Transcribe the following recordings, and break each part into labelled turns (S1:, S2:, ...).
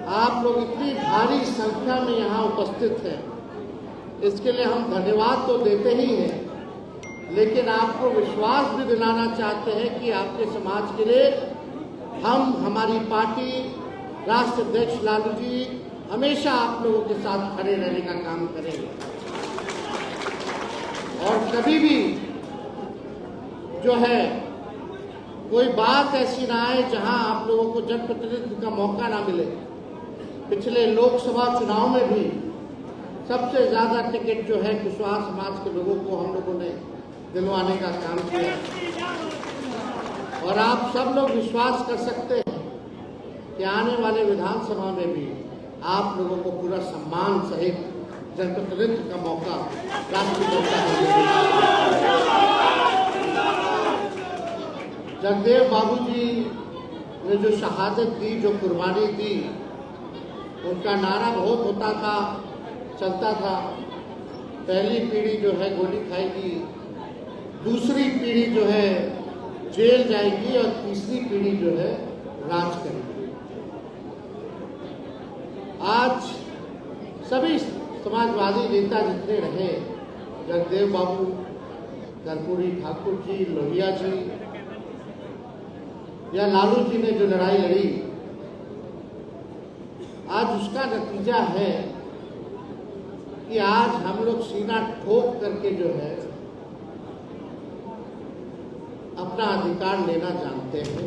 S1: आप लोग इतनी भारी संख्या में यहाँ उपस्थित हैं, इसके लिए हम धन्यवाद तो देते ही हैं, लेकिन आपको विश्वास भी दिलाना चाहते हैं कि आपके समाज के लिए हम, हमारी पार्टी, राष्ट्रीय अध्यक्ष लालू जी हमेशा आप लोगों के साथ खड़े रहने का काम करेंगे। और कभी भी जो है कोई बात ऐसी ना आए जहां आप लोगों को जनप्रतिनिधित्व का मौका ना मिले। पिछले लोकसभा चुनाव में भी सबसे ज्यादा टिकट जो है कुशवाहा समाज के लोगों को हम लोगों ने दिलवाने का काम किया, और आप सब लोग विश्वास कर सकते हैं कि आने वाले विधानसभा में भी आप लोगों को पूरा सम्मान सहित जनप्रतिनिधित्व का मौका राष्ट्रीय जनता दल देगा। जगदेव बाबू जी ने जो शहादत दी, जो कुर्बानी दी, उनका नारा बहुत होता था, चलता था, पहली पीढ़ी जो है गोली खाएगी, दूसरी पीढ़ी जो है जेल जाएगी और तीसरी पीढ़ी जो है राज करेगी। आज सभी समाजवादी नेता जितने रहे, जगदेव बाबू, कर्पूरी ठाकुर जी, लोहिया जी या लालू जी ने जो लड़ाई लड़ी, आज उसका नतीजा है कि आज हम लोग सीना ठोक करके जो है अपना अधिकार लेना जानते हैं,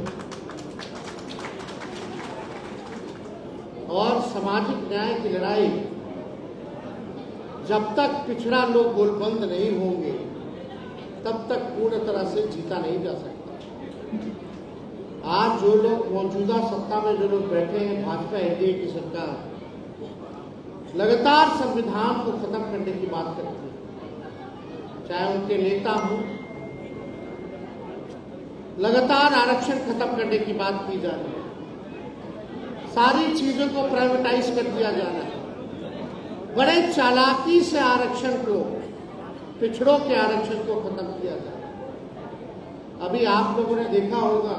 S1: और सामाजिक न्याय की लड़ाई जब तक पिछड़ा लोग गोलबंद नहीं होंगे तब तक पूर्ण तरह से जीता नहीं जा सकता। आज जो लोग मौजूदा सत्ता में जो लोग बैठे हैं, भाजपा एनडीए की सरकार लगातार संविधान को खत्म करने की बात करती है, चाहे उनके नेता हों, लगातार आरक्षण खत्म करने की बात की जा रही है, सारी चीजों को प्राइवेटाइज कर दिया जा रहा है, बड़े चालाकी से आरक्षण को, पिछड़ों के आरक्षण को खत्म किया जा रहा है। अभी आप लोगों ने देखा होगा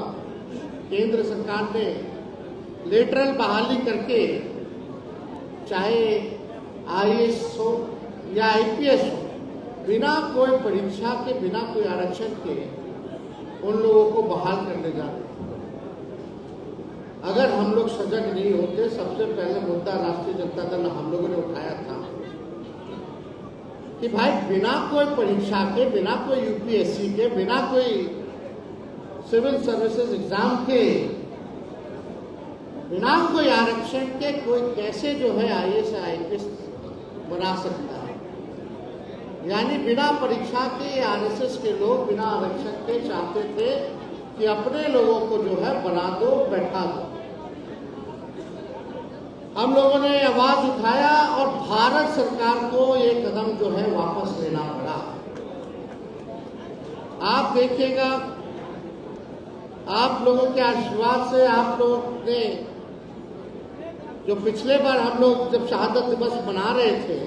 S1: केंद्र सरकार ने लेटरल बहाली करके, चाहे आईएएस हो या आईपीएस हो, बिना कोई परीक्षा के, बिना कोई आरक्षण के उन लोगों को बहाल करने जा रहे हैं। अगर हम लोग सजग नहीं होते, सबसे पहले मुद्दा राष्ट्रीय जनता दल हम लोगों ने उठाया था कि भाई बिना कोई परीक्षा के, बिना कोई यूपीएससी के, बिना कोई सिविल सर्विसेज एग्जाम के, बिना कोई आरक्षण के कोई कैसे जो है आईएएस आईपीएस बना सकता है। यानी बिना परीक्षा के आरएसएस के लोग बिना आरक्षण के चाहते थे कि अपने लोगों को जो है बना दो, बैठा दो। हम लोगों ने आवाज उठाया और भारत सरकार को ये कदम जो है वापस लेना पड़ा। आप देखिएगा, आप लोगों के आशीर्वाद से, आप लोग ने जो पिछले बार हम लोग जब शहादत दिवस मना रहे थे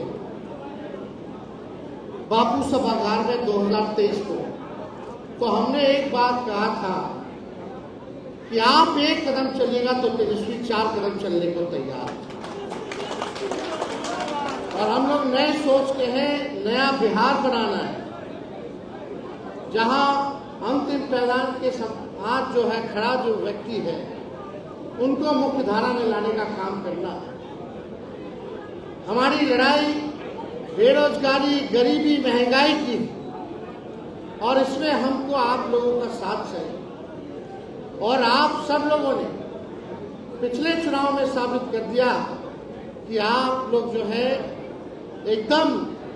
S1: बापू सभागार में 2023 को, तो हमने एक बात कहा था कि आप एक कदम चलिएगा तो तेजस्वी 4 कदम चलने को तैयार है। और हम लोग नए सोच के हैं, नया बिहार बनाना है, जहां अंतिम पायदान के आज जो है खड़ा जो व्यक्ति है उनको मुख्य धारा में लाने का काम करना है। हमारी लड़ाई बेरोजगारी, गरीबी, महंगाई की, और इसमें हमको आप लोगों का साथ चाहिए। और आप सब लोगों ने पिछले चुनाव में साबित कर दिया कि आप लोग जो है एकदम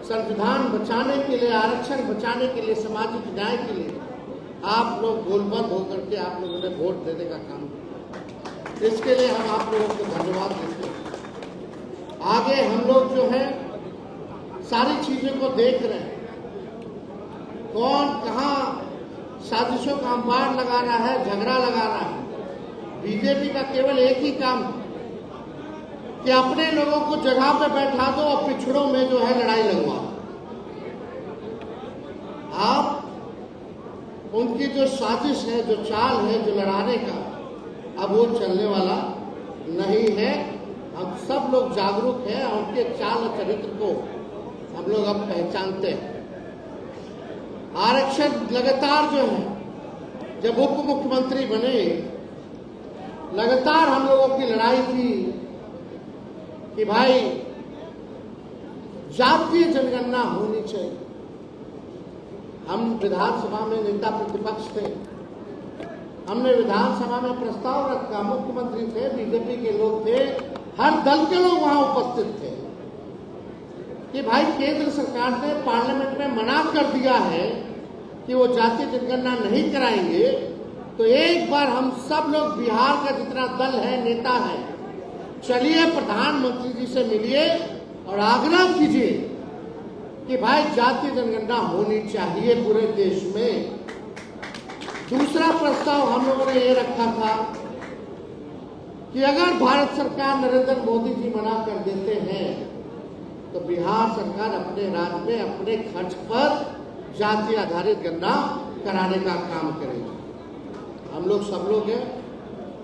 S1: संविधान बचाने के लिए, आरक्षण बचाने के लिए, सामाजिक न्याय के लिए आप लोग गोलबंद होकर के आप लोगों ने वोट देने का काम किया। इसके लिए हम आप लोगों को धन्यवाद देते हैं। आगे हम लोग जो है सारी चीजों को देख रहे हैं, कौन कहां साजिशों का अंबार लगा रहा है, झगड़ा लगा रहा है। बीजेपी का केवल एक ही काम कि अपने लोगों को जगह पे बैठा दो और पिछड़ों में जो है लड़ाई लगवा दो। आप उनकी जो साजिश है, जो चाल है, जो लड़ाने का, अब वो चलने वाला नहीं है। हम सब लोग जागरूक हैं, उनके चाल और चरित्र को हम लोग अब पहचानते हैं। आरक्षण लगातार जो है, जब उप मुख्यमंत्री बने, लगातार हम लोगों की लड़ाई थी कि भाई जातीय जनगणना होनी चाहिए। हम विधानसभा में नेता प्रतिपक्ष थे, हमने विधानसभा में प्रस्ताव रखा, मुख्यमंत्री थे, बीजेपी के लोग थे, हर दल के लोग वहां उपस्थित थे कि भाई केंद्र सरकार ने पार्लियामेंट में मना कर दिया है कि वो जातीय जनगणना नहीं कराएंगे, तो एक बार हम सब लोग बिहार का जितना दल है, नेता है, चलिए प्रधानमंत्री जी से मिलिए और आग्रह कीजिए कि भाई जातीय जनगणना होनी चाहिए पूरे देश में। दूसरा प्रस्ताव हम लोगों ने ये रखा था कि अगर भारत सरकार, नरेंद्र मोदी जी मना कर देते हैं तो बिहार सरकार अपने राज्य में अपने खर्च पर जाति आधारित गणना कराने का काम करेगी। हम लोग सब लोग हैं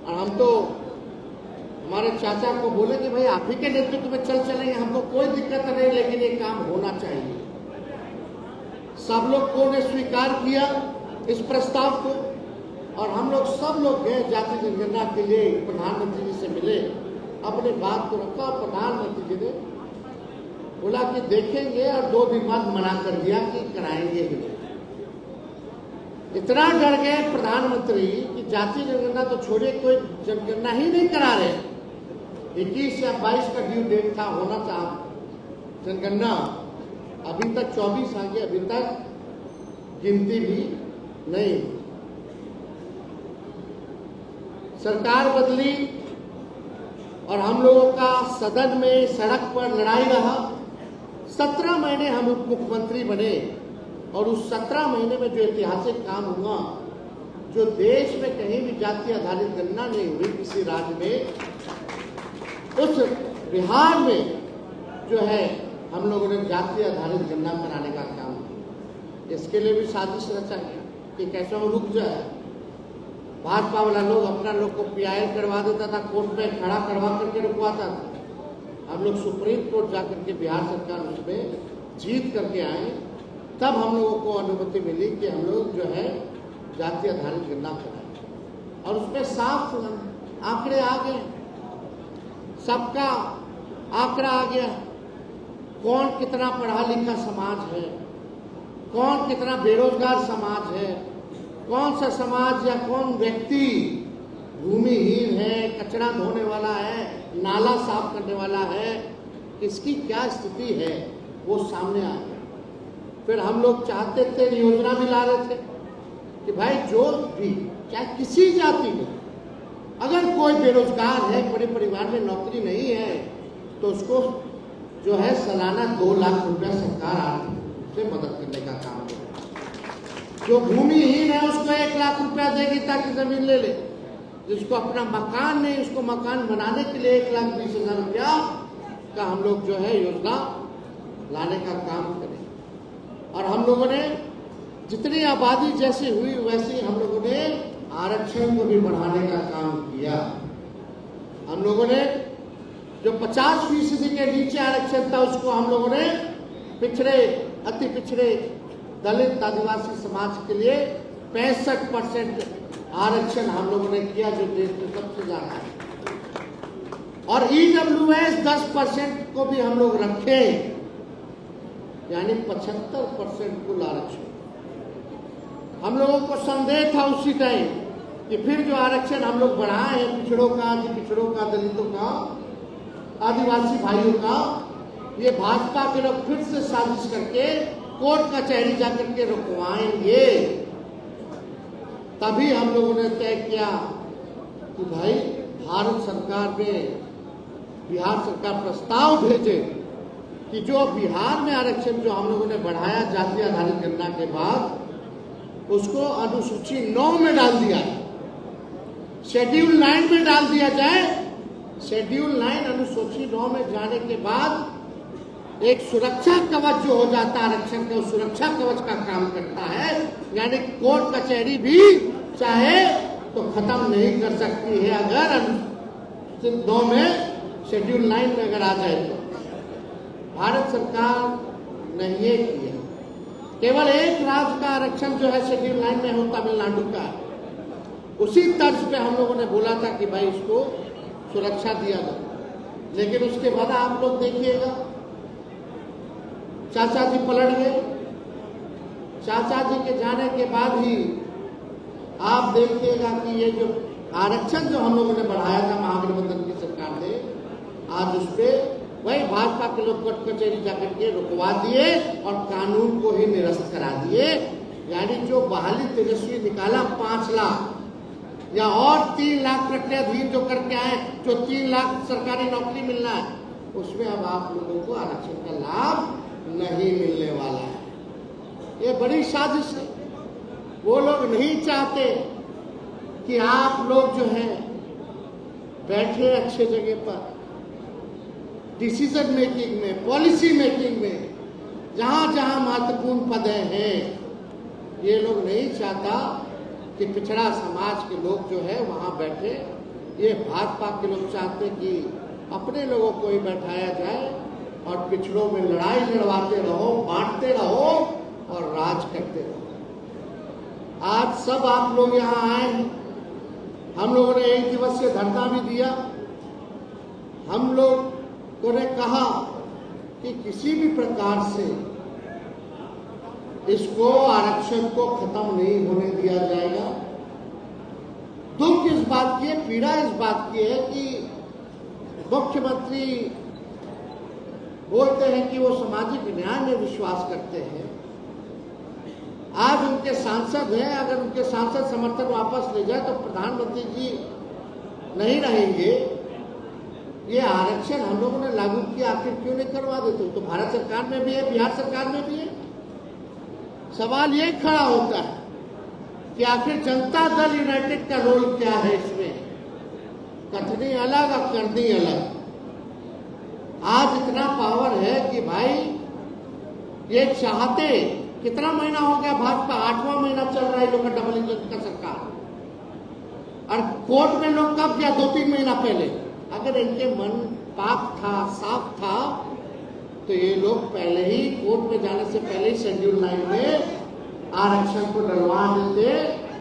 S1: और हम तो हमारे चाचा को बोले कि भाई आप ही के नेतृत्व में चलेंगे, हमको कोई दिक्कत नहीं, लेकिन ये काम होना चाहिए। सब लोगों ने स्वीकार किया इस प्रस्ताव को और हम लोग सब लोग गए जाति जनगणना के लिए, प्रधानमंत्री जी से मिले, अपने बात को रखा। प्रधानमंत्री जी ने बोला कि देखेंगे और 2 दिन बाद मना कर दिया कि कराएंगे ही नहीं। इतना डर गए प्रधानमंत्री कि जातीय जनगणना तो छोड़िए, कोई जनगणना ही नहीं करा रहे। 21 या 22 का ड्यू डेट था, होना था जनगणना, अभी तक 24 आ गए, अभी तक गिनती भी नहीं। सरकार बदली और हम लोगों का सदन में, सड़क पर लड़ाई रहा। 17 महीने हम उप मुख्यमंत्री बने और उस 17 महीने में जो ऐतिहासिक काम हुआ, जो देश में कहीं भी जाति आधारित गणना नहीं हुई किसी राज्य में, उस बिहार में जो है हम लोगों ने जाति आधारित गणना कराने का काम किया। इसके लिए भी साजिश रचा गया कि कैसे वो रुक जाए। भाजपा वाला लोग अपना लोग को PIL करवा देता था, कोर्ट में खड़ा करवा करके रुकवाता था। हम लोग सुप्रीम कोर्ट जाकर के बिहार सरकार उसमें जीत करके आए, तब हम लोगों को अनुमति मिली कि हम लोग जो है जाति आधारित गणना कराएं। और उसमें साफ आंकड़े आ गए, सबका आंकड़ा आ गया, कौन कितना पढ़ा लिखा समाज है, कौन कितना बेरोजगार समाज है, कौन सा समाज या कौन व्यक्ति भूमिहीन है, कचरा धोने वाला है, नाला साफ करने वाला है, किसकी क्या स्थिति है, वो सामने आ गया। फिर हम लोग चाहते थे, योजना भी ला रहे थे कि भाई जो भी, चाहे किसी जाति में, अगर कोई बेरोजगार है, बड़े परिवार में नौकरी नहीं है, तो उसको जो है सालाना 2 लाख रुपया सरकार आर्थिक से मदद करने का काम करेगी। जो भूमिहीन है उसको 1 लाख रुपया देगी ताकि जमीन ले ले। जिसको अपना मकान नहीं, उसको मकान बनाने के लिए 1,20,000 रुपया का हम लोग जो है योजना लाने का काम करें। और हम लोगों ने जितनी आबादी जैसी हुई वैसे हम लोगों ने आरक्षण को भी बढ़ाने का काम किया। हम लोगों ने जो 50% के नीचे आरक्षण था उसको हम लोगों ने पिछड़े, अति पिछड़े दलित आदिवासी समाज के लिए 65% आरक्षण हम लोगों ने किया, जो देश में सबसे ज्यादा है। और EWS 10% को भी हम लोग रखे, यानी 75% कुल आरक्षण। हम लोगों को संदेह था उसी टाइम कि फिर जो आरक्षण हम लोग बढ़ाए हैं पिछड़ों का, अति पिछड़ों का, दलितों का, आदिवासी भाइयों का, ये भाजपा के लोग फिर से साजिश करके कोर्ट कचहरी जाकर के रुकवाएंगे। तभी हम लोगों ने तय किया कि भाई भारत सरकार में, बिहार सरकार प्रस्ताव भेजे कि जो बिहार में आरक्षण जो हम लोगों ने बढ़ाया जाति आधारित गणना के बाद, उसको अनुसूची 9 में डाल दिया, शेड्यूल 9 में डाल दिया जाए। शेड्यूल 9 अनुसूची 9 में जाने के बाद एक सुरक्षा कवच जो हो जाता है आरक्षण का, सुरक्षा कवच का काम करता है, यानी कोर्ट कचहरी भी चाहे तो खत्म नहीं कर सकती है अगर अनुसूची 9 में शेड्यूल 9 में अगर आ जाए तो भारत सरकार ने ये किया, केवल एक राज्य का आरक्षण जो है शेड्यूल 9 में हो, तमिलनाडु का, उसी तर्ज पे हम लोगों ने बोला था कि भाई इसको सुरक्षा दिया जाए। लेकिन उसके बाद आप लोग देखिएगा, चाचा जी पलट गए। चाचा जी के जाने के बाद ही आप देखिएगा कि ये जो आरक्षण जो हम लोगों ने बढ़ाया था महागठबंधन की सरकार ने, आज उस पर वही भाजपा के लोग कोर्ट कचहरी जाकर के रुकवा दिए और कानून को ही निरस्त करा दिए। यानी जो बहाली तेजस्वी निकाला 5 लाख या और 3 लाख प्रक्रियाधीन जो करके आए, जो 3 लाख सरकारी नौकरी मिलना है, उसमें अब आप लोगों को आरक्षण का लाभ नहीं मिलने वाला है। ये बड़ी साजिश है। वो लोग नहीं चाहते कि आप लोग जो है बैठे अच्छे जगह पर, डिसीजन मेकिंग में, पॉलिसी मेकिंग में, जहां जहां महत्वपूर्ण पद हैं, ये लोग नहीं चाहता कि पिछड़ा समाज के लोग जो है वहां बैठे। ये भाजपा के लोग चाहते कि अपने लोगों को ही बैठाया जाए और पिछड़ों में लड़ाई लड़वाते रहो, बांटते रहो और राज करते रहो। आज सब आप लोग यहाँ आए हैं। हम लोगों ने 1 दिवसीय धरना भी दिया। हम लोगों ने कहा कि किसी भी प्रकार से इसको, आरक्षण को खत्म नहीं होने दिया जाएगा। दुख इस बात की है, पीड़ा इस बात की है कि मुख्यमंत्री बोलते हैं कि वो सामाजिक न्याय में विश्वास करते हैं। आज उनके सांसद हैं, अगर उनके सांसद समर्थन वापस ले जाए तो प्रधानमंत्री जी नहीं रहेंगे। ये आरक्षण हम लोगों ने लागू किया, आखिर क्यों नहीं करवा देते? तो भारत सरकार में भी है, बिहार सरकार में भी है। सवाल ये खड़ा होता है कि आखिर जनता दल यूनाइटेड का रोल क्या है इसमें? कथनी अलग और करनी अलग। आज इतना पावर है कि भाई ये चाहते, कितना महीना हो गया भाजपा, 8वां महीना चल रहा है लोग का डबल इंजन का सरकार, और कोर्ट में लोग कब गया? 2-3 महीना पहले। अगर इनके मन पाक था, साफ था, तो ये लोग पहले ही कोर्ट में जाने से पहले ही शेड्यूल 9 में आरक्षण को डलवा देते,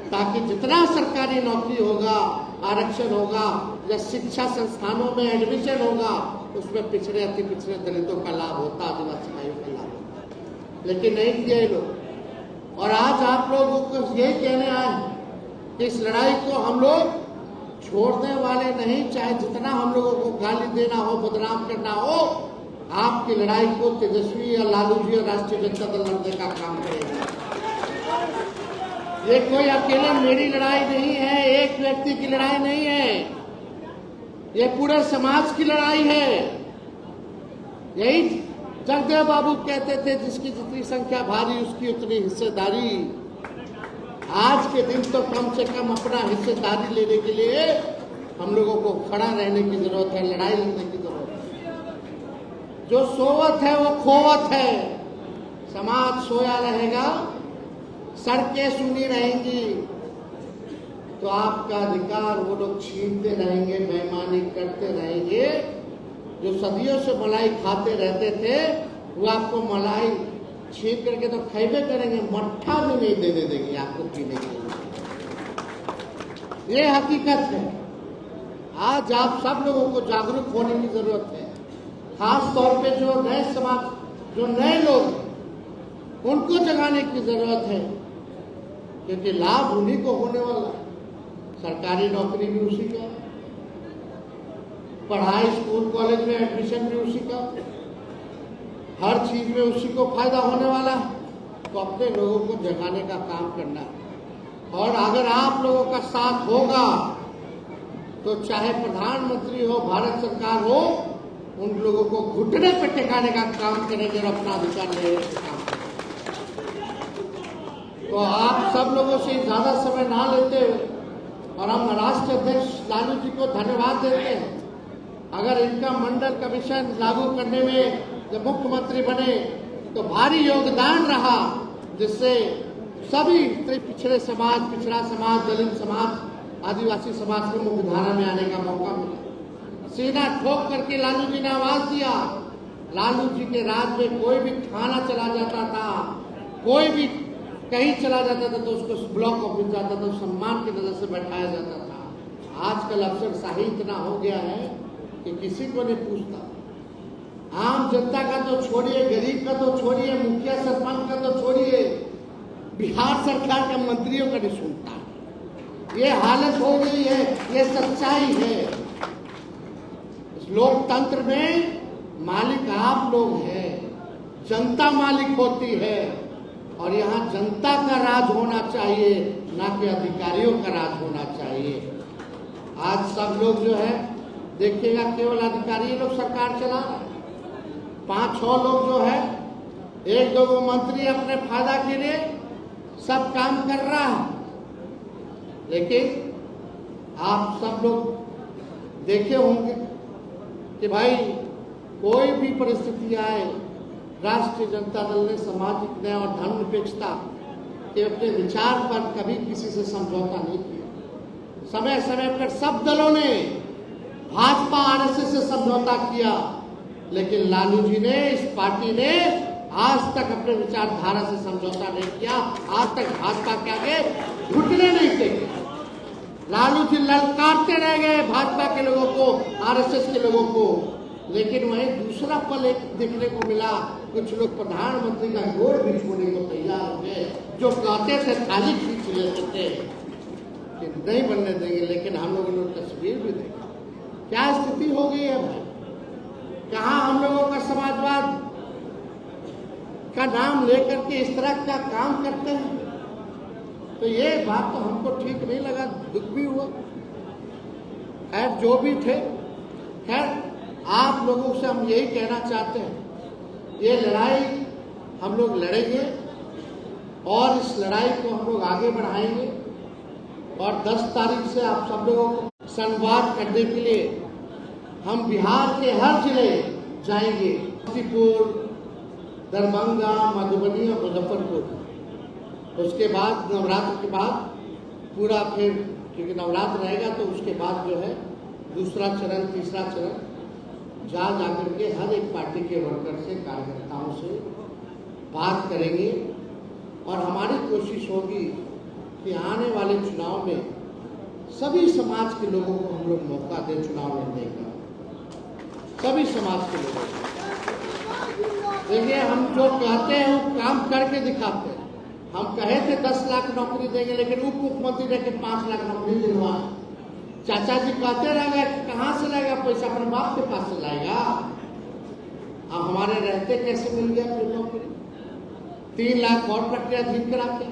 S1: ताकि जितना सरकारी नौकरी होगा, आरक्षण होगा या शिक्षा संस्थानों में एडमिशन होगा, उसमें पिछड़े, अति पिछड़े दलितों का लाभ होता, आदिवासी भाइयों का लाभ होता। लेकिन नहीं किया ये लोग। और आज आप लोगों को यही कहने आए कि इस लड़ाई को हम लोग छोड़ने वाले नहीं, चाहे जितना हम लोगों को गाली देना हो, बदनाम करना हो, आपकी लड़ाई को तेजस्वी या लालू जी और राष्ट्रीय जनता दल लड़ने का काम करेगा। ये कोई अकेले मेरी लड़ाई नहीं है, एक व्यक्ति की लड़ाई नहीं है, ये पूरे समाज की लड़ाई है। यही जगदेव बाबू कहते थे, जिसकी जितनी संख्या भारी उसकी उतनी हिस्सेदारी। आज के दिन तो कम से कम अपना हिस्सेदारी लेने के लिए हम लोगों को खड़ा रहने की जरूरत है, लड़ाई लड़ने की जरूरत है। जो सोवत है वो खोवत है। समाज सोया रहेगा, सड़कें सुनी रहेंगी, तो आपका अधिकार वो लोग छीनते रहेंगे, बेईमानी करते रहेंगे। जो सदियों से मलाई खाते रहते थे, वो आपको मलाई छीन करके तो खैबे करेंगे, मट्ठा भी नहीं देने देंगे आपको पीने के लिए। ये हकीकत है। आज आप सब लोगों को जागरूक होने की जरूरत है। खास तौर पे जो नए समाज, जो नए लोग हैं, उनको जगाने की जरूरत है, क्योंकि लाभ उन्हीं को होने वाला है। सरकारी नौकरी भी उसी का, पढ़ाई, स्कूल कॉलेज में एडमिशन भी उसी का, हर चीज में उसी को फायदा होने वाला है। तो अपने लोगों को जगाने का काम करना है। और अगर आप लोगों का साथ होगा तो चाहे प्रधानमंत्री हो, भारत सरकार हो, उन लोगों को घुटने पे टिकाने का काम करेंगे और अपना अधिकार लेने का काम करेंगे। तो आप सब लोगों से ज्यादा समय ना लेते हुए, और हम राष्ट्रीय अध्यक्ष लालू जी को धन्यवाद देते हैं। अगर इनका मंडल कमीशन लागू करने में जब मुख्यमंत्री बने तो भारी योगदान रहा, जिससे सभी पिछड़े समाज, पिछड़ा समाज, दलित समाज, आदिवासी समाज को मुख्य धारा में आने का मौका मिला। सीना ठोक करके लालू जी ने आवाज दिया। लालू जी के राज में कोई भी थाना चला जाता था, कोई भी कहीं चला जाता था तो उसको ब्लॉक ऑफिस जाता था, सम्मान की नजर से बैठाया जाता था। आजकल अफसरशाही इतना हो गया है कि किसी को नहीं पूछता। आम जनता का तो छोड़िए, गरीब का तो छोड़िए, मुखिया सरपंच का तो छोड़िए, बिहार सरकार के मंत्रियों का नहीं सुनता। ये हालत हो गई है, ये सच्चाई है। इस लोकतंत्र में मालिक आप लोग हैं, जनता मालिक होती है और यहाँ जनता का राज होना चाहिए, ना कि अधिकारियों का राज होना चाहिए। आज सब लोग जो है देखिएगा, केवल अधिकारी लोग सरकार चला रहे हैं। 5-6 लोग जो है, 1-2 मंत्री अपने फायदा के लिए सब काम कर रहा है। लेकिन आप सब लोग देखे होंगे कि भाई कोई भी परिस्थिति आए, राष्ट्रीय जनता दल ने सामाजिक न्याय और धर्मनिरपेक्षता के अपने विचार पर कभी किसी से समझौता नहीं किया। समय समय पर सब दलों ने भाजपा आरएसएस से समझौता किया, लेकिन लालू जी ने, इस पार्टी ने आज तक अपने विचारधारा से समझौता नहीं किया। आज तक भाजपा के आगे घुटने नहीं टेके। लालू जी ललकारते रह गए भाजपा के लोगों को, आरएसएस के लोगों को। लेकिन वहीं दूसरा पल एक देखने को मिला, कुछ लोग प्रधानमंत्री का गोड़ भी छोड़ने को तैयार हो गए, जो कहते थे थाली खींच लेते थे कि नहीं बनने देंगे। लेकिन हम लोगों ने तस्वीर भी देखी, क्या स्थिति हो गई है भाई। कहाँ हम लोगों का समाजवाद का नाम लेकर के इस तरह का काम करते हैं। तो ये बात तो हमको ठीक नहीं लगा, दुख भी हुआ। खैर जो भी थे, खैर आप लोगों से हम यही कहना चाहते हैं, ये लड़ाई हम लोग लड़ेंगे और इस लड़ाई को हम लोग आगे बढ़ाएंगे। और 10 तारीख से आप सब लोगों को संवाद करने के लिए हम बिहार के हर जिले जाएंगे, समस्तीपुर, दरभंगा, मधुबनी और मुजफ्फरपुर। उसके बाद नवरात्र के बाद पूरा फिर, क्योंकि नवरात्र रहेगा तो उसके बाद जो है दूसरा चरण, तीसरा चरण जा जाकर के हर एक पार्टी के वर्कर से, कार्यकर्ताओं से बात करेंगे। और हमारी कोशिश होगी कि आने वाले चुनाव में सभी समाज के लोगों को हम लोग मौका दें चुनाव लड़ने का, सभी समाज के लोगों को। देखिए, हम जो कहते हैं वो काम करके दिखाते हैं। हम कहे थे 10 लाख नौकरी देंगे, लेकिन उप मुख्यमंत्री ने 5 लाख नौकरी दिलवा। चाचा जी कहते रह गए, कहाँ से लाएगा पैसा, अपने बाप के पास से लाएगा। अब हमारे रहते कैसे मिल गया फिर नौकरी। 3 लाख और प्रक्रिया धीरे कराते।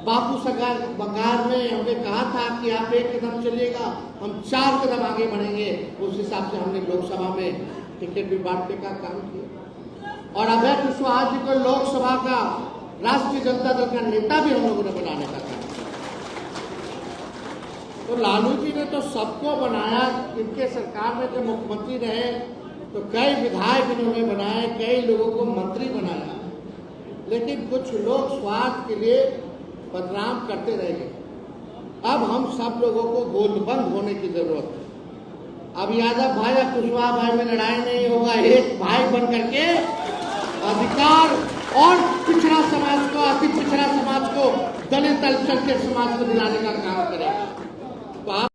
S1: बापू सरकार बंगाल में हमने कहा था कि आप 1 कदम चलिएगा, हम 4 कदम आगे बढ़ेंगे। उस हिसाब से हमने लोकसभा में टिकट भी बांटने का काम किया। और अभय कुशवाहा जी को लोकसभा का राष्ट्रीय जनता दल का नेता भी हम लोगों ने बनाने का काम किया। तो लालू जी ने तो सबको बनाया। इनके सरकार में जो मुख्यमंत्री रहे तो कई विधायक इन्होंने बनाए, कई लोगों को मंत्री बनाया। लेकिन कुछ लोग स्वार्थ के लिए बदनाम करते रह गए। अब हम सब लोगों को गोलबंद होने की जरूरत है। अब यादव भाई या कुशवाहा भाई में लड़ाई नहीं होगा, एक भाई बन करके अधिकार और पिछड़ा समाज को, अति पिछड़ा समाज को, दलित अल्पसंख्यक समाज को दिलाने का काम करेगा।